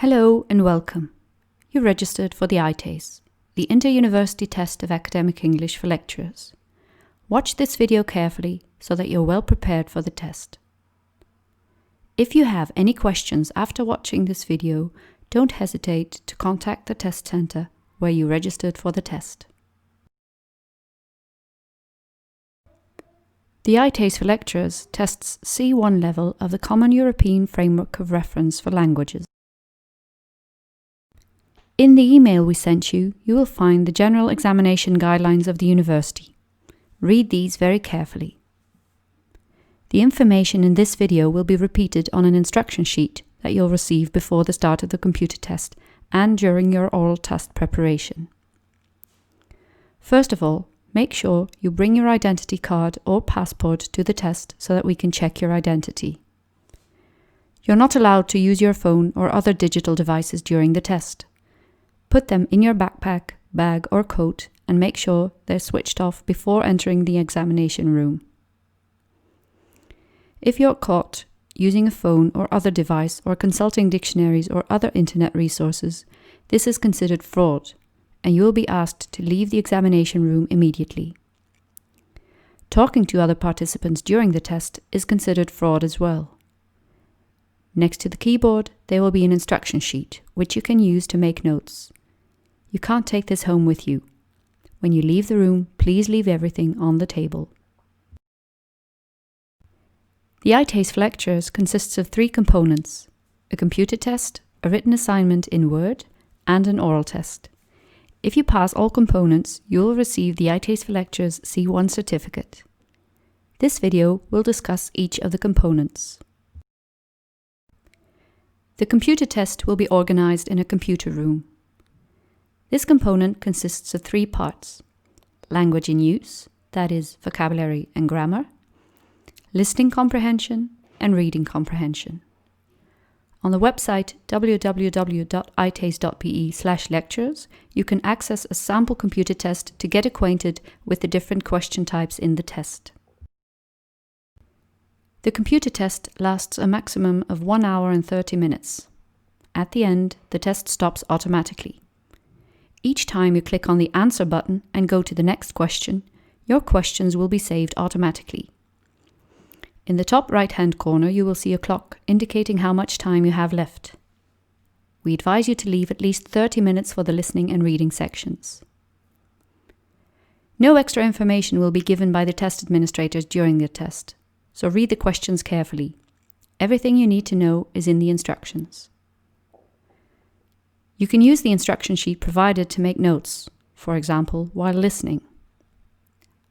Hello and welcome. You registered for the ITACE, the Inter-University Test of Academic English for lecturers. Watch this video carefully so that you're well prepared for the test. If you have any questions after watching this video, don't hesitate to contact the test centre where you registered for the test. The ITACE for lecturers tests C1 level of the Common European Framework of Reference for Languages. In the email we sent you, you will find the General Examination Guidelines of the University. Read these very carefully. The information in this video will be repeated on an instruction sheet that you'll receive before the start of the computer test and during your oral test preparation. First of all, make sure you bring your identity card or passport to the test so that we can check your identity. You're not allowed to use your phone or other digital devices during the test. Put them in your backpack, bag or coat and make sure they're switched off before entering the examination room. If you're caught using a phone or other device or consulting dictionaries or other internet resources, this is considered fraud and you will be asked to leave the examination room immediately. Talking to other participants during the test is considered fraud as well. Next to the keyboard, there will be an instruction sheet, which you can use to make notes. You can't take this home with you. When you leave the room, please leave everything on the table. The ITACE for lecturers consists of 3 components: a computer test, a written assignment in Word, and an oral test. If you pass all components, you will receive the ITACE for lecturers C1 certificate. This video will discuss each of the components. The computer test will be organized in a computer room. This component consists of 3 parts: language in use, that is, vocabulary and grammar, listening comprehension, and reading comprehension. On the website www.itace.be/lectures, you can access a sample computer test to get acquainted with the different question types in the test. The computer test lasts a maximum of 1 hour and 30 minutes. At the end, the test stops automatically. Each time you click on the answer button and go to the next question, your questions will be saved automatically. In the top right-hand corner, you will see a clock indicating how much time you have left. We advise you to leave at least 30 minutes for the listening and reading sections. No extra information will be given by the test administrators during the test, so read the questions carefully. Everything you need to know is in the instructions. You can use the instruction sheet provided to make notes, for example, while listening.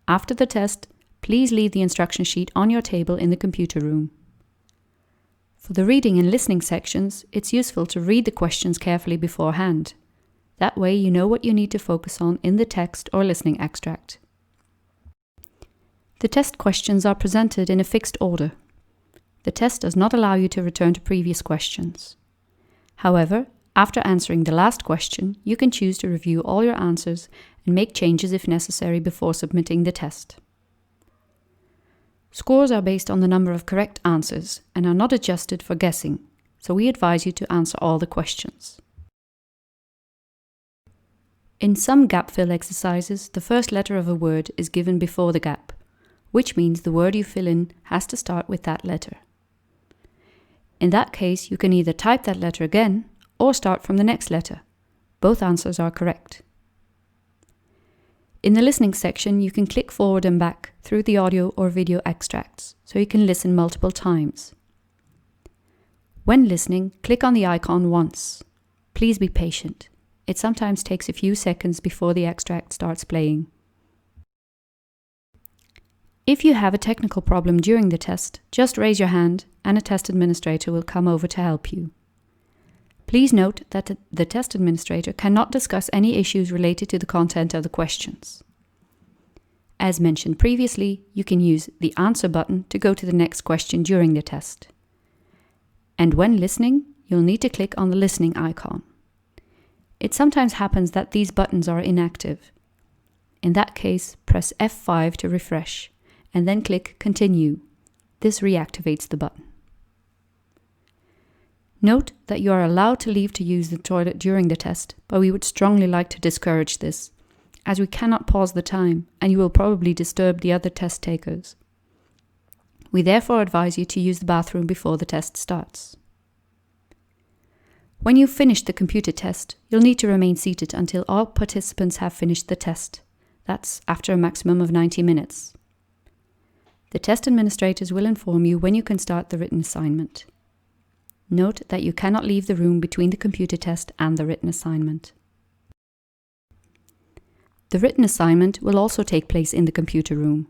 After the test, please leave the instruction sheet on your table in the computer room. For the reading and listening sections, it's useful to read the questions carefully beforehand. That way you know what you need to focus on in the text or listening extract. The test questions are presented in a fixed order. The test does not allow you to return to previous questions. However, after answering the last question, you can choose to review all your answers and make changes if necessary before submitting the test. Scores are based on the number of correct answers and are not adjusted for guessing, so we advise you to answer all the questions. In some gap fill exercises, the first letter of a word is given before the gap, which means the word you fill in has to start with that letter. In that case, you can either type that letter again or start from the next letter. Both answers are correct. In the listening section, you can click forward and back through the audio or video extracts, so you can listen multiple times. When listening, click on the icon once. Please be patient. It sometimes takes a few seconds before the extract starts playing. If you have a technical problem during the test, just raise your hand and a test administrator will come over to help you. Please note that the test administrator cannot discuss any issues related to the content of the questions. As mentioned previously, you can use the answer button to go to the next question during the test. And when listening, you'll need to click on the listening icon. It sometimes happens that these buttons are inactive. In that case, press F5 to refresh and then click Continue. This reactivates the button. Note that you are allowed to leave to use the toilet during the test, but we would strongly like to discourage this, as we cannot pause the time and you will probably disturb the other test takers. We therefore advise you to use the bathroom before the test starts. When you've finished the computer test, you'll need to remain seated until all participants have finished the test. That's after a maximum of 90 minutes. The test administrators will inform you when you can start the written assignment. Note that you cannot leave the room between the computer test and the written assignment. The written assignment will also take place in the computer room.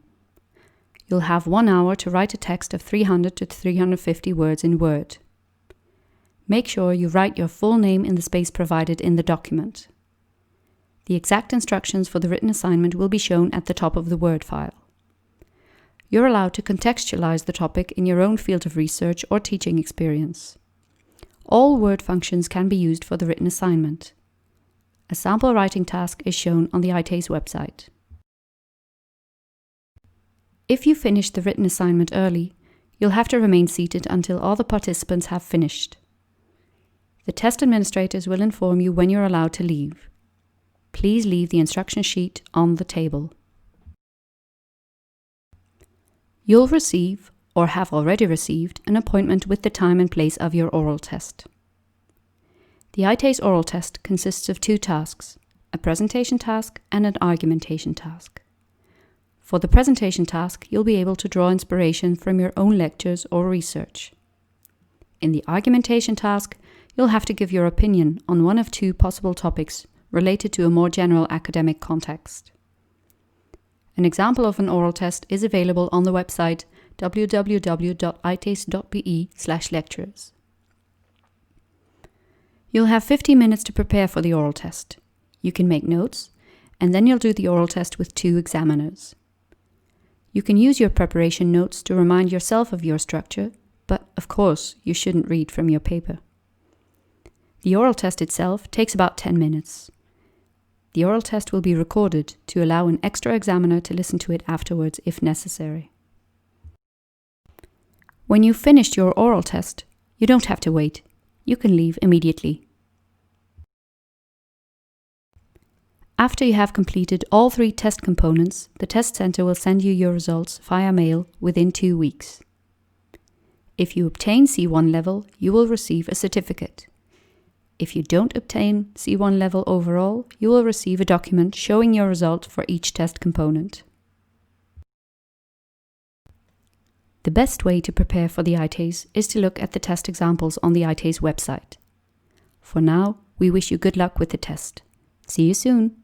You'll have 1 hour to write a text of 300 to 350 words in Word. Make sure you write your full name in the space provided in the document. The exact instructions for the written assignment will be shown at the top of the Word file. You're allowed to contextualize the topic in your own field of research or teaching experience. All Word functions can be used for the written assignment. A sample writing task is shown on the ITACE website. If you finish the written assignment early, you'll have to remain seated until all the participants have finished. The test administrators will inform you when you're allowed to leave. Please leave the instruction sheet on the table. You'll receive, or have already received, an appointment with the time and place of your oral test. The ITACE oral test consists of 2 tasks, a presentation task and an argumentation task. For the presentation task, you'll be able to draw inspiration from your own lectures or research. In the argumentation task, you'll have to give your opinion on one of 2 possible topics related to a more general academic context. An example of an oral test is available on the website www.itace.be/lectures. You'll have 50 minutes to prepare for the oral test. You can make notes, and then you'll do the oral test with 2 examiners. You can use your preparation notes to remind yourself of your structure, but of course you shouldn't read from your paper. The oral test itself takes about 10 minutes. The oral test will be recorded to allow an extra examiner to listen to it afterwards if necessary. When you've finished your oral test, you don't have to wait. You can leave immediately. After you have completed all 3 test components, the test center will send you your results via mail within 2 weeks. If you obtain C1 level, you will receive a certificate. If you don't obtain C1 level overall, you will receive a document showing your result for each test component. The best way to prepare for the ITACE is to look at the test examples on the ITACE website. For now, we wish you good luck with the test. See you soon!